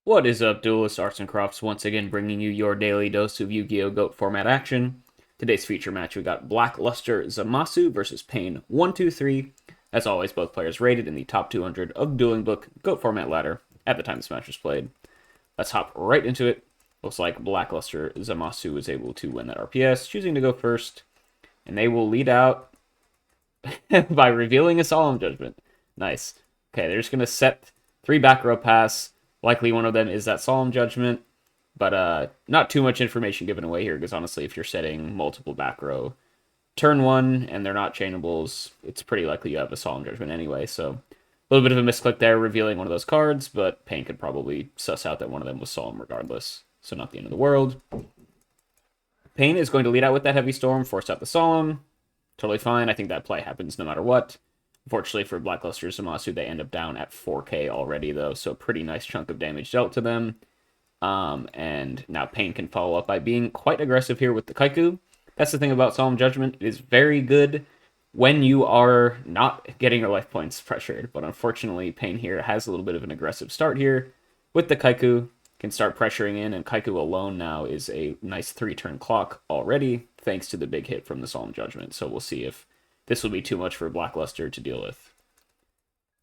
What is up, Duelist Arts and Crofts? Once again, bringing you your daily dose of Yu-Gi-Oh! GOAT format action. Today's feature match, we got Blackluster Zamasu versus Pain 123. As always, both players rated in the top 200 of Duelingbook GOAT format ladder at the time this match was played. Let's hop right into it. Looks like Blackluster Zamasu was able to win that RPS, choosing to go first, and they will lead out by revealing a Solemn Judgment. Nice. Okay, they're just going to set 3 back row pass. Likely one of them is that Solemn Judgment, but not too much information given away here, because honestly, if you're setting multiple back row turn 1 and they're not chainables, it's pretty likely you have a Solemn Judgment anyway, so a little bit of a misclick there, revealing one of those cards, but Pain could probably suss out that one of them was Solemn regardless, so not the end of the world. Pain is going to lead out with that Heavy Storm, force out the Solemn. Totally fine. I think that play happens no matter what. Unfortunately for Blackluster Zamasu, they end up down at 4k already, though, so pretty nice chunk of damage dealt to them. And now Pain can follow up by being quite aggressive here with the Kaiku. That's the thing about Solemn Judgment. It is very good when you are not getting your life points pressured, but unfortunately, Pain here has a little bit of an aggressive start here with the Kaiku. Can start pressuring in, and Kaiku alone now is a nice 3-turn clock already, thanks to the big hit from the Solemn Judgment. So we'll see if this will be too much for Blackluster to deal with.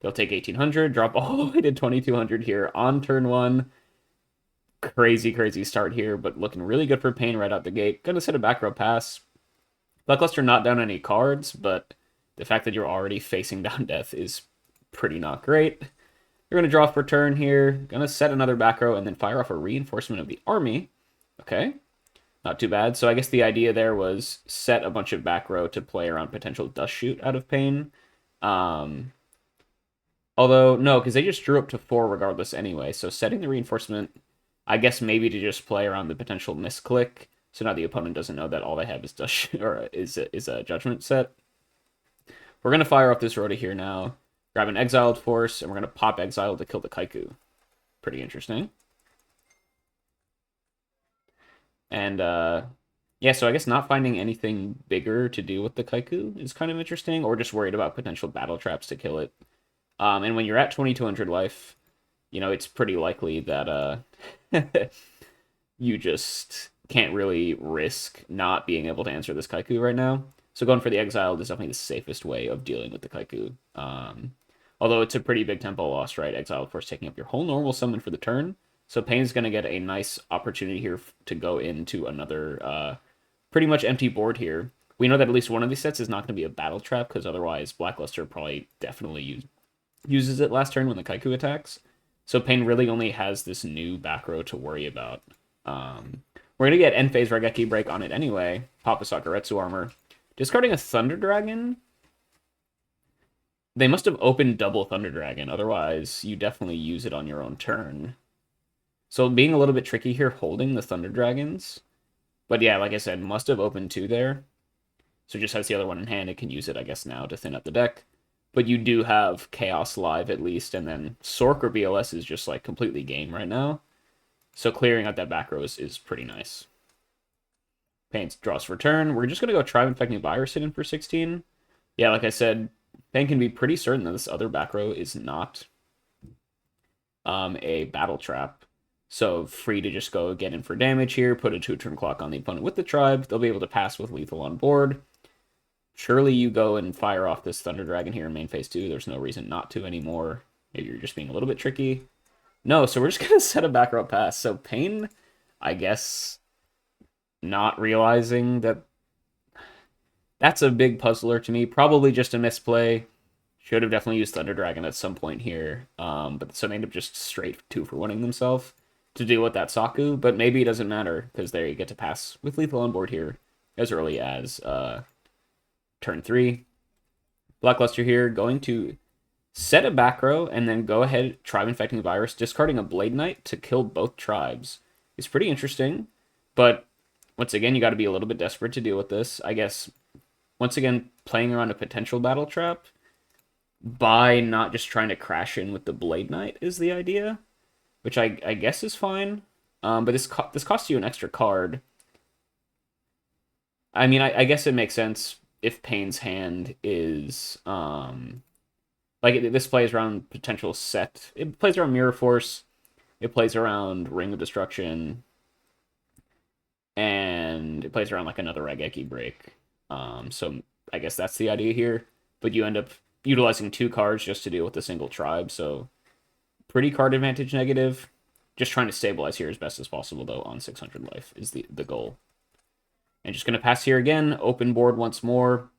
They'll take 1800, drop all the way to 2200 here on turn 1. Crazy start here, but looking really good for Pain right out the gate. Gonna set a back row pass. Blackluster not down any cards, but the fact that you're already facing down death is pretty not great. You're going to draw for turn here. Going to set another back row and then fire off a reinforcement of the army. Okay. Not too bad. So I guess the idea there was set a bunch of back row to play around potential dust shoot out of Pain. Although, no, because they just drew up to 4 regardless anyway. So setting the reinforcement, I guess maybe to just play around the potential misclick. So now the opponent doesn't know that all they have is dust shoot, or is a judgment set. We're going to fire off this Rota here now. Grab an Exiled Force, and we're going to pop Exile to kill the Kaiku. Pretty interesting. And, yeah, so I guess not finding anything bigger to do with the Kaiku is kind of interesting, or just worried about potential battle traps to kill it. And when you're at 2200 life, you know, it's pretty likely that you just can't really risk not being able to answer this Kaiku right now. So going for the Exiled is definitely the safest way of dealing with the Kaiku. Although it's a pretty big tempo loss, right? Exiled Force taking up your whole normal summon for the turn. So Pain's going to get a nice opportunity here to go into another pretty much empty board here. We know that at least one of these sets is not going to be a battle trap, because otherwise Blackluster probably definitely uses it last turn when the Kaiku attacks. So Pain really only has this new back row to worry about. We're going to get end phase Raigeki break on it anyway. Pop a Sakuretsu armor. Discarding a Thunder Dragon. They must have opened double Thunder Dragon, otherwise you definitely use it on your own turn. So being a little bit tricky here, holding the Thunder Dragons. But yeah, like I said, must have opened 2 there. So just has the other one in hand, it can use it, I guess, now to thin out the deck. But you do have Chaos live at least, and then Sork or BLS is just like completely game right now. So clearing out that back row is pretty nice. Pain draws for turn. We're just going to go Tribe Infecting Virus in for 16. Yeah, like I said, Pain can be pretty certain that this other back row is not a battle trap. So free to just go get in for damage here, put a 2-turn clock on the opponent with the Tribe. They'll be able to pass with lethal on board. Surely you go and fire off this Thunder Dragon here in main phase 2. There's no reason not to anymore. Maybe you're just being a little bit tricky. No, so we're just going to set a back row pass. So Pain, I guess, not realizing that that's a big puzzler to me. Probably just a misplay. Should have definitely used Thunder Dragon at some point here. But so they end up just straight 2-for-1ing themselves to deal with that Saku. But maybe it doesn't matter, because there you get to pass with lethal on board here as early as turn 3. Blackluster here going to set a back row and then go ahead, Tribe Infecting Virus, discarding a Blade Knight to kill both tribes. It's pretty interesting, but once again, you got to be a little bit desperate to deal with this. I guess, once again, playing around a potential battle trap by not just trying to crash in with the Blade Knight is the idea, which I guess is fine. But this costs you an extra card. I mean, I guess it makes sense if Pain's hand is like this plays around potential set. It plays around Mirror Force. It plays around Ring of Destruction, and it plays around like another Raigeki break. So I guess that's the idea here. But you end up utilizing 2 cards just to deal with a single tribe, so pretty card advantage negative. Just trying to stabilize here as best as possible, though, on 600 life is the goal. And just going to pass here again, open board once more.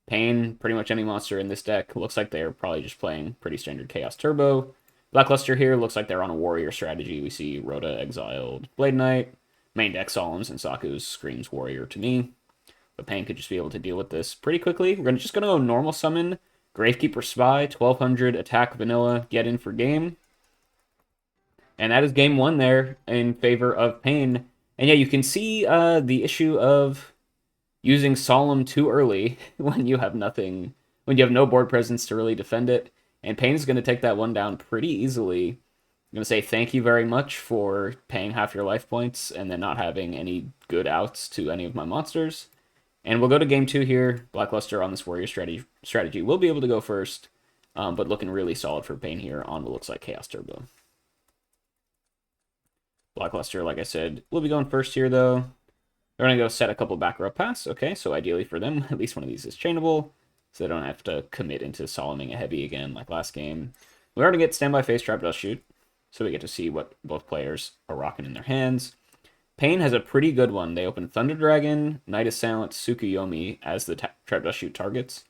Pain, pretty much any monster in this deck. Looks like they're probably just playing pretty standard Chaos Turbo. Blackluster here looks like they're on a warrior strategy. We see Rhoda exiled Blade Knight. Main deck Solemns and Saku's screams warrior to me. But Pain could just be able to deal with this pretty quickly. We're just going to go normal summon Gravekeeper Spy, 1200 attack vanilla, get in for game. And that is game 1 there in favor of Pain. And yeah, you can see the issue of using Solemn too early when you have nothing, when you have no board presence to really defend it. And Pain is going to take that one down pretty easily. I'm going to say thank you very much for paying half your life points and then not having any good outs to any of my monsters. And we'll go to game 2 here. Blackluster on this warrior strategy will be able to go first, but looking really solid for Pain here on what looks like Chaos Turbo. Blackluster, like I said, will be going first here, though. They're going to go set a couple back row pass. Okay, so ideally for them, at least one of these is chainable, so they don't have to commit into Solemning a heavy again like last game. We already get Standby Face Trap Dust Shoot, so we get to see what both players are rocking in their hands. Pain has a pretty good one. They open Thunder Dragon, Night Assailant, Tsukuyomi as the Trap Dust Shoot targets.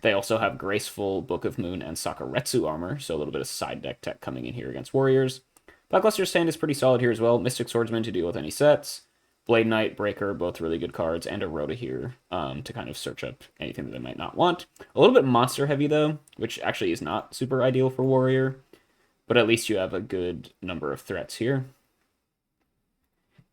They also have Graceful, Book of Moon, and Sakuretsu armor, so a little bit of side deck tech coming in here against Warriors. Blackluster's stand is pretty solid here as well. Mystic Swordsman to deal with any sets. Blade Knight, Breaker, both really good cards, and a Rhoda here to kind of search up anything that they might not want. A little bit monster heavy, though, which actually is not super ideal for Warrior, but at least you have a good number of threats here.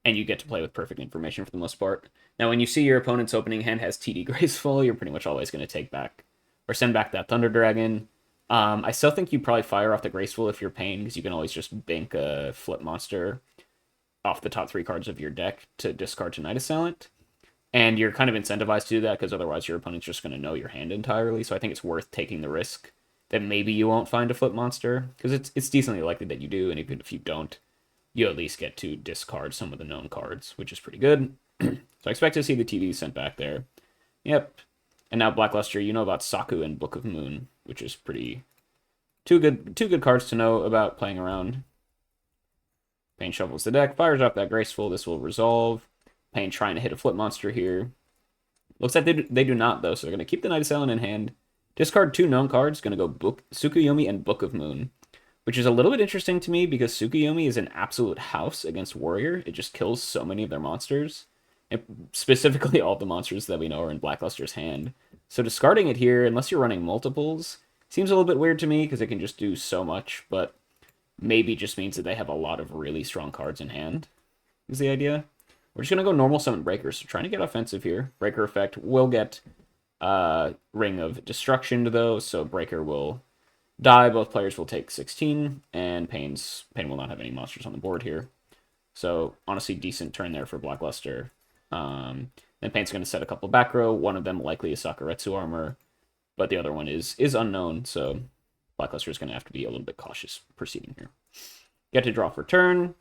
And you get to play with perfect information for the most part. Now, when you see your opponent's opening hand has TD Graceful, you're pretty much always going to take back or send back that Thunder Dragon. I still think you probably fire off the Graceful if you're Pain, because you can always just bank a flip monster off the top 3 cards of your deck to discard to Night Assailant. And you're kind of incentivized to do that, because otherwise your opponent's just going to know your hand entirely. So I think it's worth taking the risk that maybe you won't find a flip monster, because it's decently likely that you do, and even if you don't, you at least get to discard some of the known cards, which is pretty good. So I expect to see the TD sent back there. Yep. And now Blackluster, you know about Saku and Book of Moon, which is pretty two good cards to know about playing around. Pain shuffles the deck, fires off that Graceful. This will resolve. Pain trying to hit a flip monster here. Looks like they do not, though, so they're going to keep the Night Assailant in hand. Discard 2 known cards. Going to go Tsukuyomi and Book of Moon, which is a little bit interesting to me because Tsukuyomi is an absolute house against Warrior. It just kills so many of their monsters, and specifically all the monsters that we know are in Blackluster's hand. So discarding it here, unless you're running multiples, seems a little bit weird to me because it can just do so much, but maybe just means that they have a lot of really strong cards in hand, is the idea. We're just going to go normal summon Breaker, so trying to get offensive here. Breaker effect will get Ring of Destruction, though, so Breaker will die. Both players will take 16, and Pain will not have any monsters on the board here. So, honestly, decent turn there for Blackluster. Then Pain's going to set a couple back row. One of them likely is Sakuretsu armor, but the other one is unknown, so Blackluster is going to have to be a little bit cautious proceeding here. Get to draw for turn.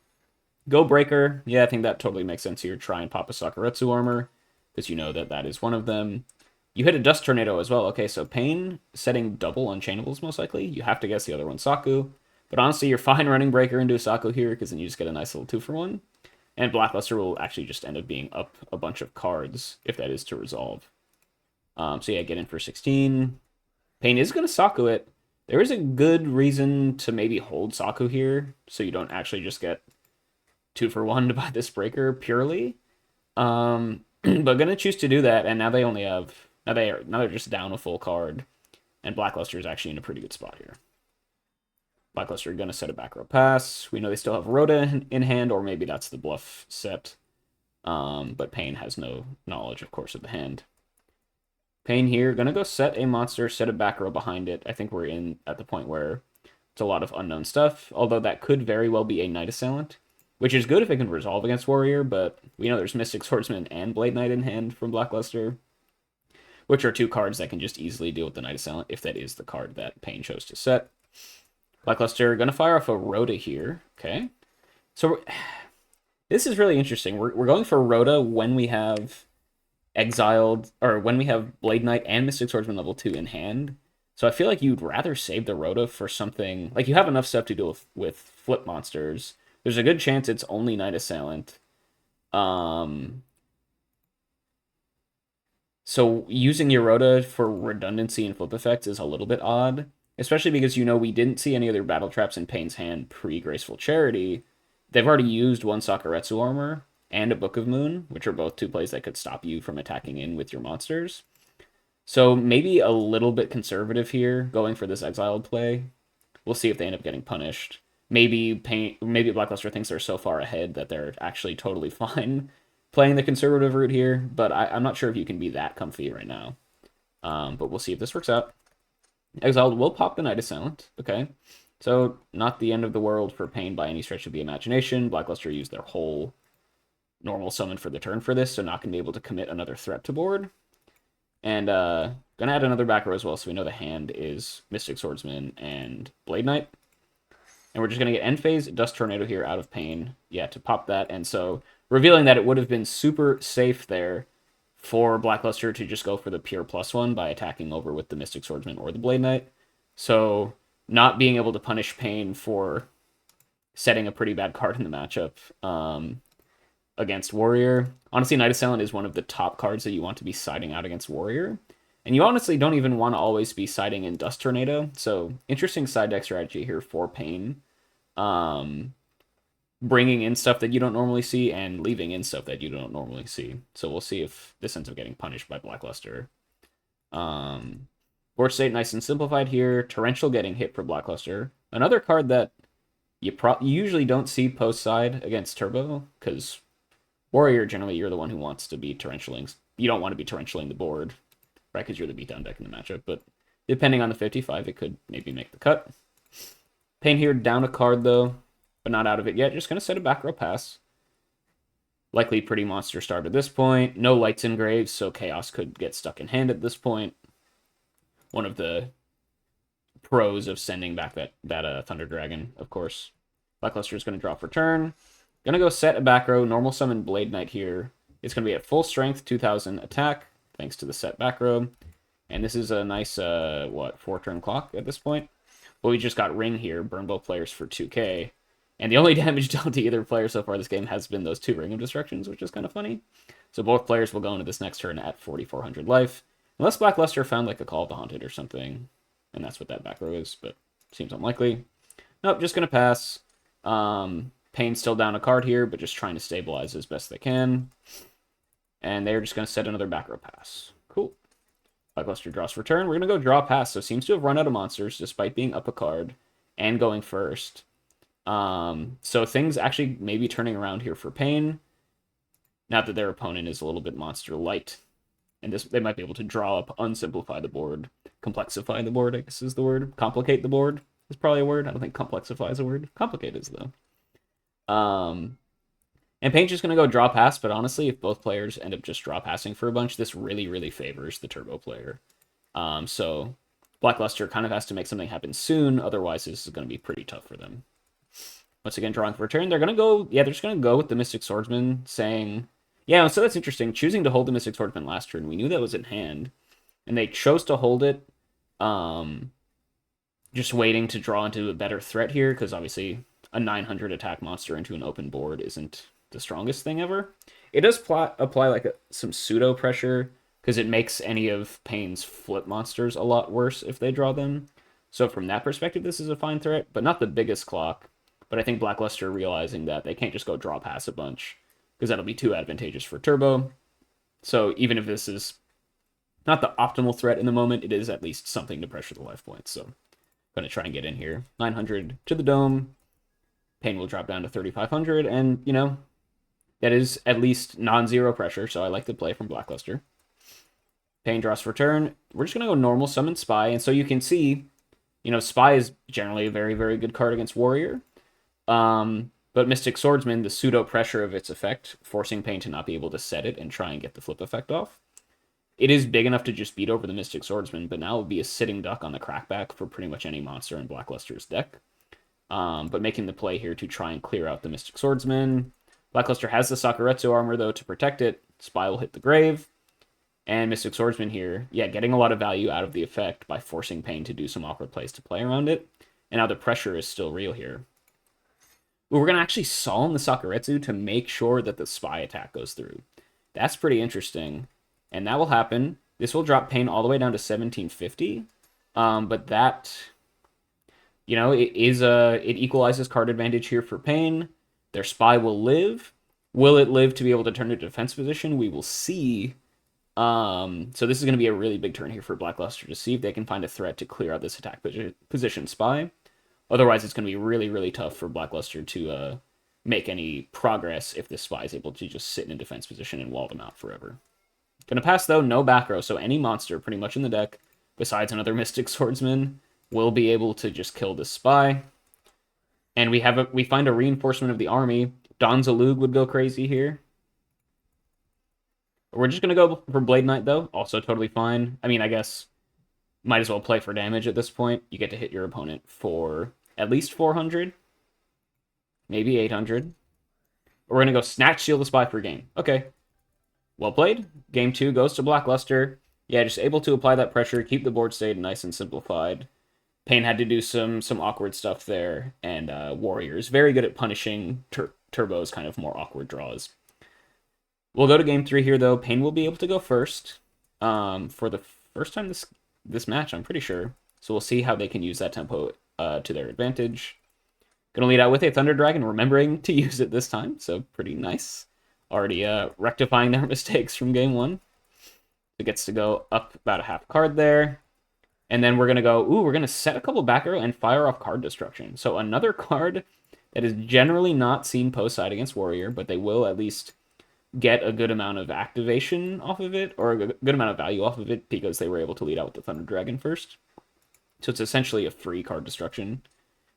Go Breaker. Yeah, I think that totally makes sense here. Try and pop a Sakuretsu armor, because you know that is one of them. You hit a Dust Tornado as well. Okay, so Pain setting double unchainables most likely. You have to guess the other one Saku. But honestly, you're fine running Breaker into a Saku here, because then you just get a nice little 2-for-1. And Blackluster will actually just end up being up a bunch of cards, if that is to resolve. So yeah, get in for 16. Pain is going to Saku it. There is a good reason to maybe hold Saku here, so you don't actually just get 2-for-1 to buy this Breaker purely. But gonna choose to do that, and now they only have now they're just down a full card, and Blackluster is actually in a pretty good spot here. Blackluster gonna set a back row pass. We know they still have Rhoda in hand, or maybe that's the bluff set. But Pain has no knowledge, of course, of the hand. Pain here gonna go set a monster, set a back row behind it. I think we're in at the point where it's a lot of unknown stuff, although that could very well be a Night Assailant, which is good if it can resolve against Warrior, but we know there's Mystic Swordsman and Blade Knight in hand from Blackluster, which are 2 cards that can just easily deal with the Night Assailant if that is the card that Pain chose to set. Blackluster going to fire off a Rhoda here. Okay. So this is really interesting. We're going for Rhoda when we have Exiled, or when we have Blade Knight and Mystic Swordsman level 2 in hand. So I feel like you'd rather save the Rhoda for something like you have enough stuff to deal with flip monsters. There's a good chance it's only Knight Assailant. Um, so using your Rhoda for redundancy and flip effects is a little bit odd, especially because we didn't see any other battle traps in Pain's hand pre Graceful Charity. They've already used one Sakuretsu armor and a Book of Moon, which are both two plays that could stop you from attacking in with your monsters. So maybe a little bit conservative here, going for this exiled play. We'll see if they end up getting punished. Maybe Blackluster thinks they're so far ahead that they're actually totally fine playing the conservative route here, but I'm not sure if you can be that comfy right now. But we'll see if this works out. Exiled will pop the Knight Assailant, okay? So not the end of the world for Pain by any stretch of the imagination. Blackluster used their whole normal summon for the turn for this, so not going to be able to commit another threat to board. And gonna add another back row as well, so we know the hand is Mystic Swordsman and Blade Knight. And we're just gonna get end phase, Dust Tornado here out of Pain, yeah, to pop that. And so revealing that it would have been super safe there for Blackluster to just go for the pure +1 by attacking over with the Mystic Swordsman or the Blade Knight. So not being able to punish Pain for setting a pretty bad card in the matchup against Warrior. Honestly, Knight Assailant is one of the top cards that you want to be siding out against Warrior. And you honestly don't even want to always be siding in Dust Tornado. So interesting side deck strategy here for Pain. Bringing in stuff that you don't normally see and leaving in stuff that you don't normally see. So we'll see if this ends up getting punished by Blackluster. Board state nice and simplified here. Torrential getting hit for Blackluster. Another card that you usually don't see post side against Turbo, because Warrior, generally, you're the one who wants to be torrentialing. You don't want to be torrentialing the board, right? Because you're the beatdown deck in the matchup. But depending on the 55, it could maybe make the cut. Pain here, down a card, though, but not out of it yet. Just going to set a back row pass. Likely pretty monster start at this point. No lights in graves, so Chaos could get stuck in hand at this point. One of the pros of sending back that Thunder Dragon, of course. Blackluster is going to drop for turn. Gonna go set a back row, normal summon Blade Knight here. It's gonna be at full strength, 2000 attack, thanks to the set back row. And this is a nice, 4-turn clock at this point. But we just got Ring here, burn both players for 2k. And the only damage dealt to either player so far this game has been those 2 Ring of Destructions, which is kind of funny. So both players will go into this next turn at 4,400 life. Unless Blackluster found like a Call of the Haunted or something. And that's what that back row is, but seems unlikely. Nope, just gonna pass. Pain's still down a card here, but just trying to stabilize as best they can. And they're just going to set another back row pass. Cool. Blackluster draws for turn. We're going to go draw pass, so seems to have run out of monsters despite being up a card and going first. So things actually maybe turning around here for Pain. Now that their opponent is a little bit monster light. And they might be able to draw up, unsimplify the board. Complexify the board, I guess is the word. Complicate the board is probably a word. I don't think complexify is a word. Complicate is, though. And Pain's just going to go draw pass, but honestly, if both players end up just draw passing for a bunch, this really, really favors the Turbo player. So Blackluster kind of has to make something happen soon, otherwise this is going to be pretty tough for them. Once again, drawing for a turn, they're just going to go with the Mystic Swordsman, saying, yeah, so that's interesting, choosing to hold the Mystic Swordsman last turn, we knew that was in hand, and they chose to hold it, just waiting to draw into a better threat here, because obviously a 900 attack monster into an open board isn't the strongest thing ever. It does apply like some pseudo pressure because it makes any of Pain's flip monsters a lot worse if they draw them. So from that perspective, this is a fine threat, but not the biggest clock. But I think Blackluster realizing that they can't just go draw pass a bunch because that'll be too advantageous for Turbo. So even if this is not the optimal threat in the moment, it is at least something to pressure the life points. So I'm going to try and get in here. 900 to the dome. Pain will drop down to 3,500, and, that is at least non-zero pressure, so I like the play from Blackluster. Pain draws for turn. We're just going to go normal summon Spy, and so you can see, Spy is generally a very, very good card against Warrior. But Mystic Swordsman, the pseudo-pressure of its effect, forcing Pain to not be able to set it and try and get the flip effect off. It is big enough to just beat over the Mystic Swordsman, but now it would be a sitting duck on the crackback for pretty much any monster in Blackluster's deck. but making the play here to try and clear out the Mystic Swordsman. Blackluster has the Sakuretsu armor, though, to protect it. Spy will hit the grave. And Mystic Swordsman here, yeah, getting a lot of value out of the effect by forcing Pain to do some awkward plays to play around it. And now the pressure is still real here. We're going to actually Solemn the Sakuretsu to make sure that the Spy attack goes through. That's pretty interesting. And that will happen. This will drop Pain all the way down to 1750. But that, it equalizes card advantage here for Pain. Their Spy will live. Will it live to be able to turn to defense position? We will see. So this is going to be a really big turn here for Blackluster to see if they can find a threat to clear out this attack position Spy. Otherwise, it's going to be really, really tough for Blackluster to make any progress if this Spy is able to just sit in a defense position and wall them out forever. Going to pass, though, no back row, so any monster pretty much in the deck, besides another Mystic Swordsman, will be able to just kill this Spy. And we find a reinforcement of the army. Donzalug would go crazy here. We're just going to go for Blade Knight, though. Also totally fine. I mean, I guess might as well play for damage at this point. You get to hit your opponent for at least 400. Maybe 800. We're going to go Snatch, Seal the Spy for game. Okay. Well played. Game 2 goes to Blackluster. Yeah, just able to apply that pressure, keep the board state nice and simplified. Pain had to do some awkward stuff there, and Warriors very good at punishing Turbo's kind of more awkward draws. We'll go to game 3 here, though. Pain will be able to go first for the first time this match, I'm pretty sure. So we'll see how they can use that tempo to their advantage. Gonna lead out with a Thunder Dragon, remembering to use it this time, so pretty nice. Already rectifying their mistakes from game 1. It gets to go up about a half card there. And then we're going to set a couple back row and fire off card destruction. So another card that is generally not seen post-side against Warrior, but they will at least get a good amount of activation off of it, or a good amount of value off of it, because they were able to lead out with the Thunder Dragon first. So it's essentially a free card destruction.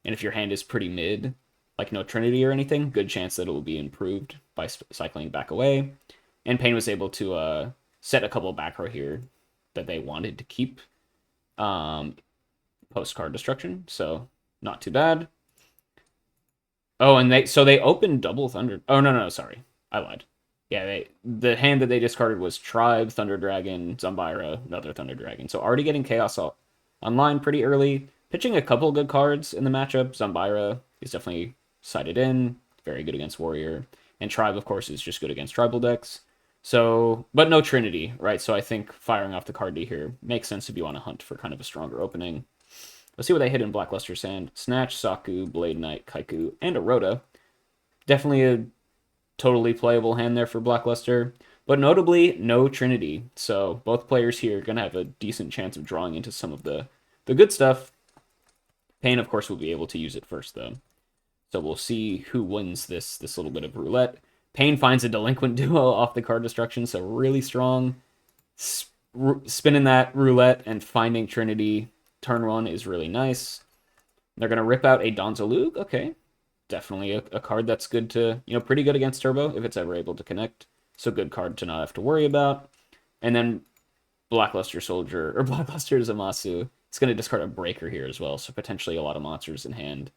And if your hand is pretty mid, like no Trinity or anything, good chance that it will be improved by cycling back away. And Pain was able to set a couple back row here that they wanted to keep post-card destruction, so not too bad. Oh, and they opened double Thunder. Oh, no, sorry. I lied. Yeah, the hand that they discarded was Tribe, Thunder Dragon, Zambira, another Thunder Dragon. So already getting Chaos online pretty early. Pitching a couple good cards in the matchup. Zambira is definitely sided in. Very good against Warrior. And Tribe, of course, is just good against tribal decks. So, but no Trinity, right? So I think firing off the card D here makes sense if you want to hunt for kind of a stronger opening. Let's see what they hit in Blackluster's hand. Snatch, Saku, Blade Knight, Kaiku, and a Rhoda. Definitely a totally playable hand there for Blackluster. But notably, no Trinity. So both players here are going to have a decent chance of drawing into some of the good stuff. Pain, of course, will be able to use it first, though. So we'll see who wins this little bit of roulette. Pain finds a Delinquent Duo off the card destruction, so really strong. Spinning that roulette and finding Trinity turn 1 is really nice. They're going to rip out a Donzalug. Okay. Definitely a card that's good to, pretty good against Turbo if it's ever able to connect. So good card to not have to worry about. And then Blackluster Soldier, or Blackluster Zamasu. It's going to discard a Breaker here as well, so potentially a lot of monsters in hand.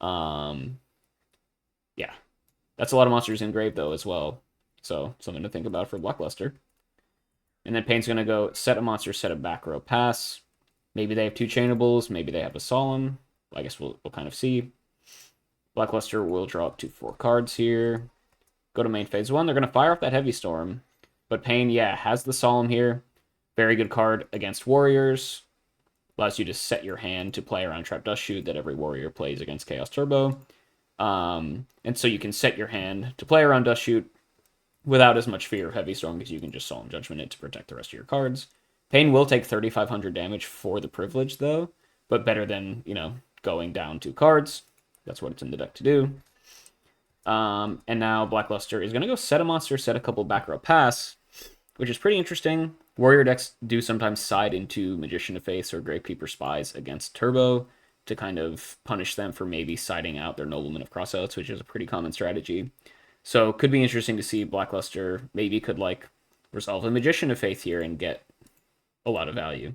Yeah. That's a lot of monsters in grave, though, as well. So, something to think about for Blackluster. And then Pain's going to go set a monster, set a back row pass. Maybe they have 2 chainables. Maybe they have a Solemn. I guess we'll kind of see. Blackluster will draw up to 4 cards here. Go to main phase 1. They're going to fire off that Heavy Storm. But Pain, yeah, has the Solemn here. Very good card against Warriors. Allows you to set your hand to play around Trap Dust Shoot that every Warrior plays against Chaos Turbo. And so you can set your hand to play around Dust Shoot without as much fear of Heavy Storm, because you can just Solemn Judgment it to protect the rest of your cards. Pain will take 3,500 damage for the privilege, though, but better than, going down 2 cards. That's what it's in the deck to do. And now Blackluster is going to go set a monster, set a couple back row pass, which is pretty interesting. Warrior decks do sometimes side into Magician of Faith or Gravekeeper Spies against Turbo to kind of punish them for maybe siding out their Nobleman of Crossouts, which is a pretty common strategy. So could be interesting to see Blackluster maybe could resolve a Magician of Faith here and get a lot of value.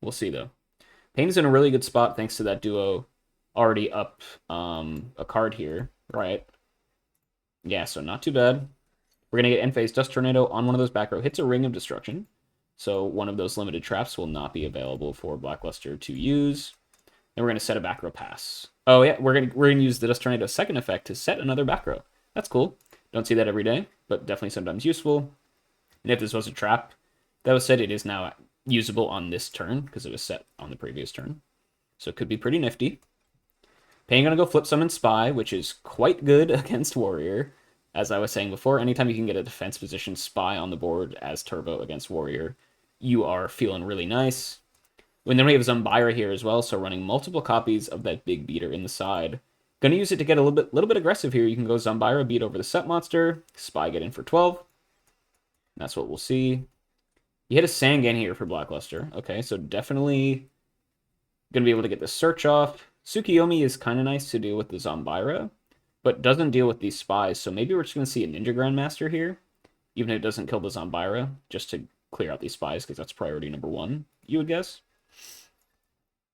We'll see, though. Pain's in a really good spot thanks to that duo already up a card here, right? Yeah, so not too bad. We're going to get end phase Dust Tornado on one of those back row. Hits a Ring of Destruction. So one of those limited traps will not be available for Blackluster to use. Then we're going to set a back row pass. Oh yeah, we're gonna use the Dust Tornado second effect to set another back row. That's cool. Don't see that every day, but definitely sometimes useful. And if this was a trap that was set, it is now usable on this turn because it was set on the previous turn. So it could be pretty nifty. Pain gonna go flip summon Spy, which is quite good against Warrior. As I was saying before, anytime you can get a defense position Spy on the board as Turbo against Warrior, you are feeling really nice. And then we have Zumbira here as well, so running multiple copies of that big beater in the side. Gonna use it to get a little bit aggressive here. You can go Zumbira, beat over the set monster, Spy get in for 12. That's what we'll see. You hit a Sangan here for Blackluster. Okay, so definitely gonna be able to get the search off. Tsukiyomi is kind of nice to deal with the Zumbira, but doesn't deal with these spies, so maybe we're just gonna see a Ninja Grandmaster here, even if it doesn't kill the Zumbira, just to clear out these spies, because that's priority number 1, you would guess.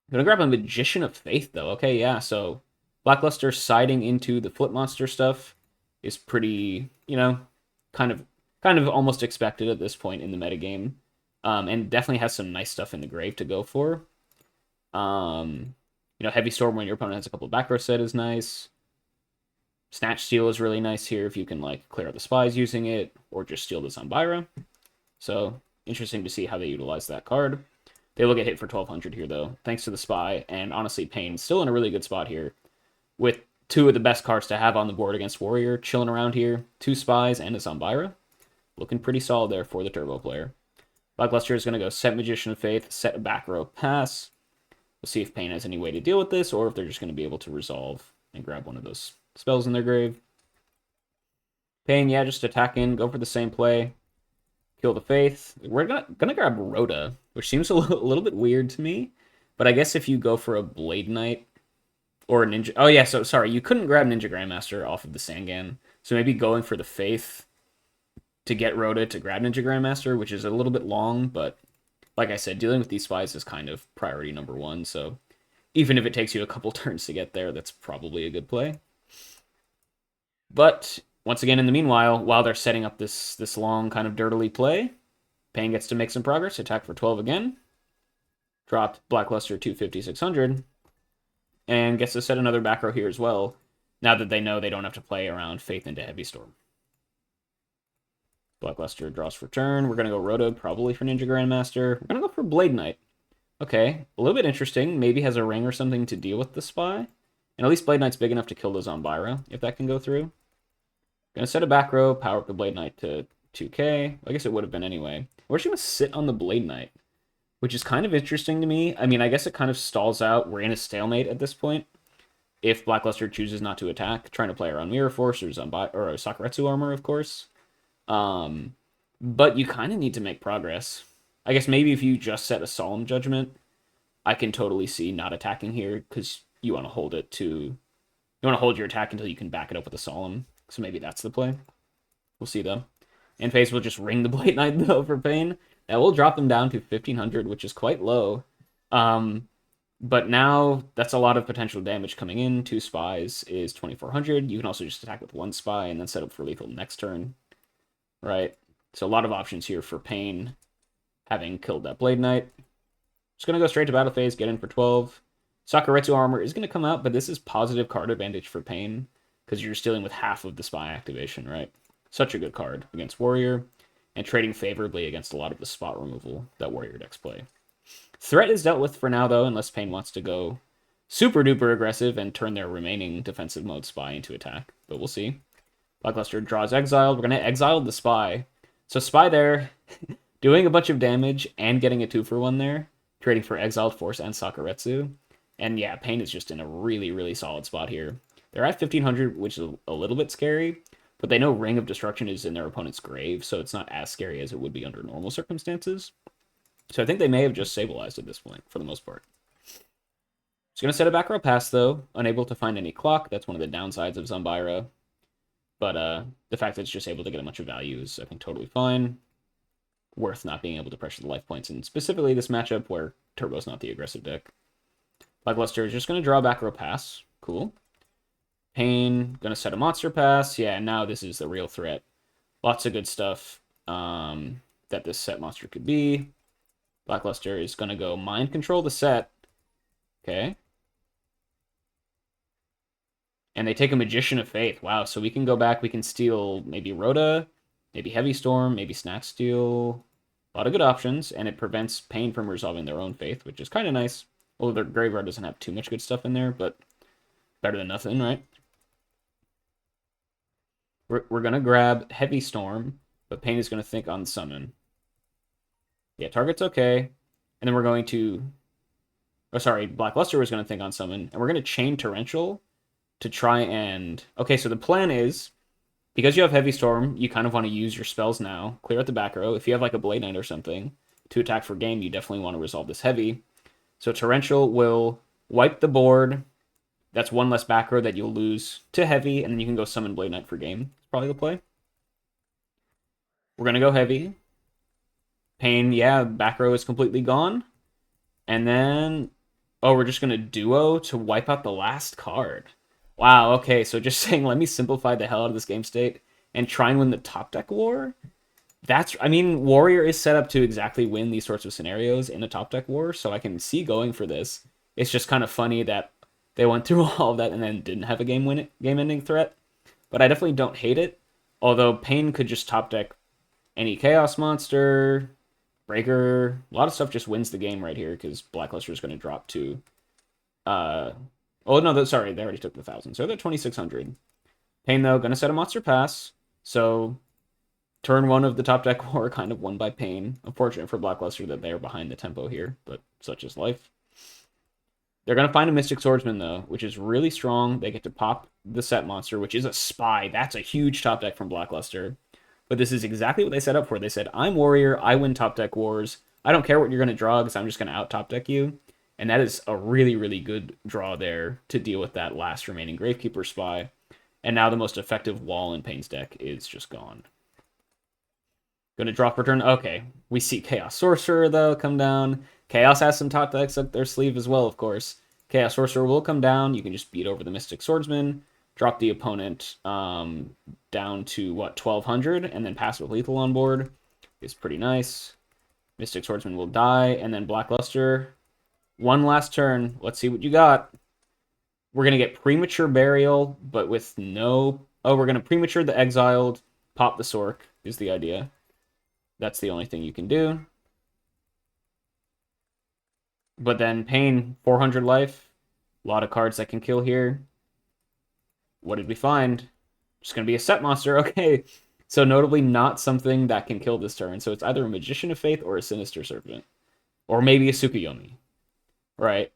I'm gonna grab a Magician of Faith, though. Okay, yeah, so Blackluster siding into the Flip Monster stuff is pretty, kind of almost expected at this point in the metagame. And definitely has some nice stuff in the grave to go for. Heavy Storm when your opponent has a couple of back row set is nice. Snatch Steal is really nice here if you can clear out the spies using it, or just steal the Zumbira. So interesting to see how they utilize that card. They will get hit for 1200 here though, thanks to the spy, and honestly Pain still in a really good spot here, with 2 of the best cards to have on the board against Warrior, chilling around here, 2 spies and a Zumbira. Looking pretty solid there for the Turbo player. Blackluster is going to go set Magician of Faith, set a back row pass. We'll see if Pain has any way to deal with this, or if they're just going to be able to resolve and grab one of those spells in their grave. Pain, yeah, just attack in, go for the same play. Kill the Faith. We're gonna grab Rhoda, which seems a little bit weird to me. But I guess if you go for a Blade Knight or a Ninja... Oh, yeah, so sorry, you couldn't grab Ninja Grandmaster off of the Sangan. So maybe going for the Faith to get Rhoda to grab Ninja Grandmaster, which is a little bit long, but like I said, dealing with these spies is kind of priority number 1, so even if it takes you a couple turns to get there, that's probably a good play. But once again, in the meanwhile, while they're setting up this long kind of dirtily play, Pain gets to make some progress, attack for 12 again, dropped Blackluster 250, 600, and gets to set another back row here as well, now that they know they don't have to play around Faith into Heavy Storm. Blackluster draws for turn. We're going to go Rhoda, probably for Ninja Grandmaster. We're going to go for Blade Knight. Okay, a little bit interesting. Maybe has a ring or something to deal with the spy. And at least Blade Knight's big enough to kill the Zumbira, if that can go through. Gonna set a back row, power up the Blade Knight to 2k. I guess it would have been anyway. We're just gonna sit on the Blade Knight, which is kind of interesting to me. I mean, I guess it kind of stalls out. We're in a stalemate at this point. If Blackluster chooses not to attack, trying to play around Mirror Force or or Sakuretsu Armor, of course. But you kind of need to make progress. I guess maybe if you just set a Solemn Judgment, I can totally see not attacking here, because you want to hold it to... You want to hold your attack until you can back it up with a Solemn. So maybe that's the play. We'll see, though. And Face will just ring the Blade Knight, though, for Pain. That will drop them down to 1500, which is quite low. But now, that's a lot of potential damage coming in. 2 spies is 2400. You can also just attack with 1 spy and then set up for lethal next turn. Right? So a lot of options here for Pain, having killed that Blade Knight. Just going to go straight to battle phase, get in for 12. Sakuretsu Armor is going to come out, but this is positive card advantage for Pain, because you're just dealing with half of the spy activation, right? Such a good card against Warrior, and trading favorably against a lot of the spot removal that Warrior decks play. Threat is dealt with for now, though, unless Pain wants to go super duper aggressive and turn their remaining defensive mode spy into attack, but we'll see. Blackluster draws Exiled. We're going to exile the spy. So spy there, doing a bunch of damage and getting a 2-for-1 there, trading for Exiled Force and Sakuretsu. And yeah, Pain is just in a really, really solid spot here. They're at 1500, which is a little bit scary, but they know Ring of Destruction is in their opponent's grave, so it's not as scary as it would be under normal circumstances. So I think they may have just stabilized at this point, for the most part. Just going to set a back row pass, though. Unable to find any clock. That's one of the downsides of Zumbira. But the fact that it's just able to get a bunch of value is, I think, totally fine. Worth not being able to pressure the life points, and specifically this matchup where Turbo's not the aggressive deck. Blackluster is just going to draw back row pass. Cool. Pain, going to set a monster pass. Yeah, now this is the real threat. Lots of good stuff that this set monster could be. Blackluster is going to go mind control the set. Okay. And they take a Magician of Faith. Wow, so we can go back. We can steal maybe Rhoda, maybe Heavy Storm, maybe Snack Steal. A lot of good options, and it prevents Pain from resolving their own Faith, which is kind of nice. Although their graveyard doesn't have too much good stuff in there, but better than nothing, right? We're going to grab Heavy Storm, but Pain is going to think on Summon. Yeah, target's okay. And then we're going to... Oh, sorry, Blackluster was going to think on Summon, and we're going to chain Torrential to try and... Okay, so the plan is, because you have Heavy Storm, you kind of want to use your spells now, clear out the back row. If you have like a Blade Knight or something to attack for game, you definitely want to resolve this Heavy. So Torrential will wipe the board. That's one less back row that you'll lose to Heavy, and then you can go summon Blade Knight for game. It's probably the play. We're going to go Heavy. Pain, yeah, back row is completely gone. And then... Oh, we're just going to duo to wipe out the last card. Wow, okay, so just saying, let me simplify the hell out of this game state and try and win the top deck war? I mean, Warrior is set up to exactly win these sorts of scenarios in a top deck war, so I can see going for this. It's just kind of funny that they went through all of that and then didn't have a game-ending threat. But I definitely don't hate it, although Pain could just top deck any Chaos Monster, Breaker. A lot of stuff just wins the game right here because Blackluster is going to drop to... Oh, no, sorry, they already took the 1,000, so they're 2,600. Pain, though, going to set a monster pass, so turn one of the top deck war kind of won by Pain. Unfortunate for Blackluster that they're behind the tempo here, but such is life. They're going to find a Mystic Swordsman, though, which is really strong. They get to pop the set monster, which is a Spy. That's a huge top deck from Blackluster. But this is exactly what they set up for. They said, I'm Warrior, I win top deck wars. I don't care what you're going to draw because I'm just going to out top deck you. And that is a really, really good draw there to deal with that last remaining Gravekeeper Spy. And now the most effective wall in Pain's deck is just gone. Gonna drop return. Okay, we see Chaos Sorcerer, though, come down. Chaos has some top decks up their sleeve as well, of course. Chaos Sorcerer will come down. You can just beat over the Mystic Swordsman, drop the opponent down to, 1,200, and then pass with lethal on board. Is pretty nice. Mystic Swordsman will die, and then Blackluster... One last turn. Let's see what you got. We're going to get Premature Burial, but with no... Oh, we're going to Premature the Exiled, pop the Sork, is the idea. That's the only thing you can do. But then Pain, 400 life. A lot of cards that can kill here. What did we find? Just going to be a set monster. Okay. So notably not something that can kill this turn. So it's either a Magician of Faith or a Sinister Serpent. Or maybe a Tsukuyomi. Right.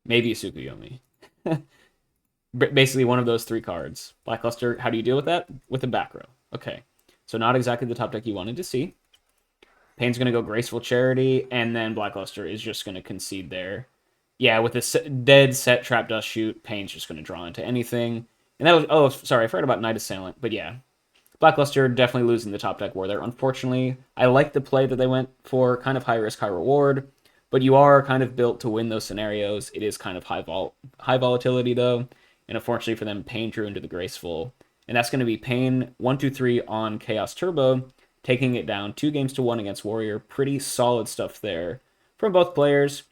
Maybe a Tsukuyomi. Basically one of those three cards. Blackluster, how do you deal with that? With a back row. Okay. So not exactly the top deck you wanted to see. Pain's going to go Graceful Charity, and then Blackluster is just going to concede there. Yeah, with a dead set Trap Dust Shoot, Pain's just going to draw into anything. And that was... Oh, sorry, I forgot about Night Assailant. But yeah, Blackluster definitely losing the top deck war there. Unfortunately, I like the play that they went for. Kind of high risk, high reward. But you are kind of built to win those scenarios. It is kind of high volatility, though. And unfortunately for them, Pain drew into the Graceful. And that's going to be Pain 1-2-3 on Chaos Turbo, taking it down 2-1 against Warrior. Pretty solid stuff there from both players.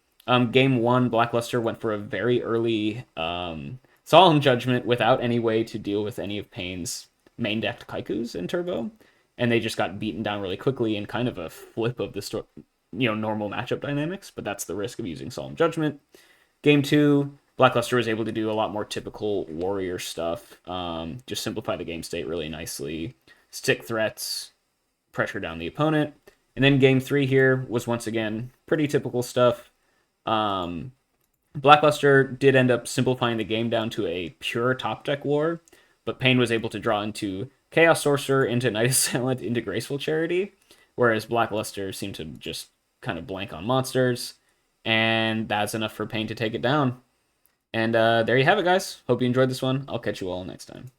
Game 1, Blackluster went for a very early Solemn Judgment without any way to deal with any of Pain's main decked Kaikus in Turbo. And they just got beaten down really quickly in kind of a flip of the normal matchup dynamics, but that's the risk of using Solemn Judgment. Game 2, Blackluster was able to do a lot more typical Warrior stuff. Just simplify the game state really nicely. Stick threats, pressure down the opponent. And then Game 3 here was once again pretty typical stuff. Blackluster did end up simplifying the game down to a pure top deck war, but Pain was able to draw into Chaos Sorcerer, into Night Assailant, into Graceful Charity, whereas Blackluster seemed to just kind of blank on monsters, and that's enough for Pain to take it down. And there you have it, guys. Hope you enjoyed this one. I'll catch you all next time.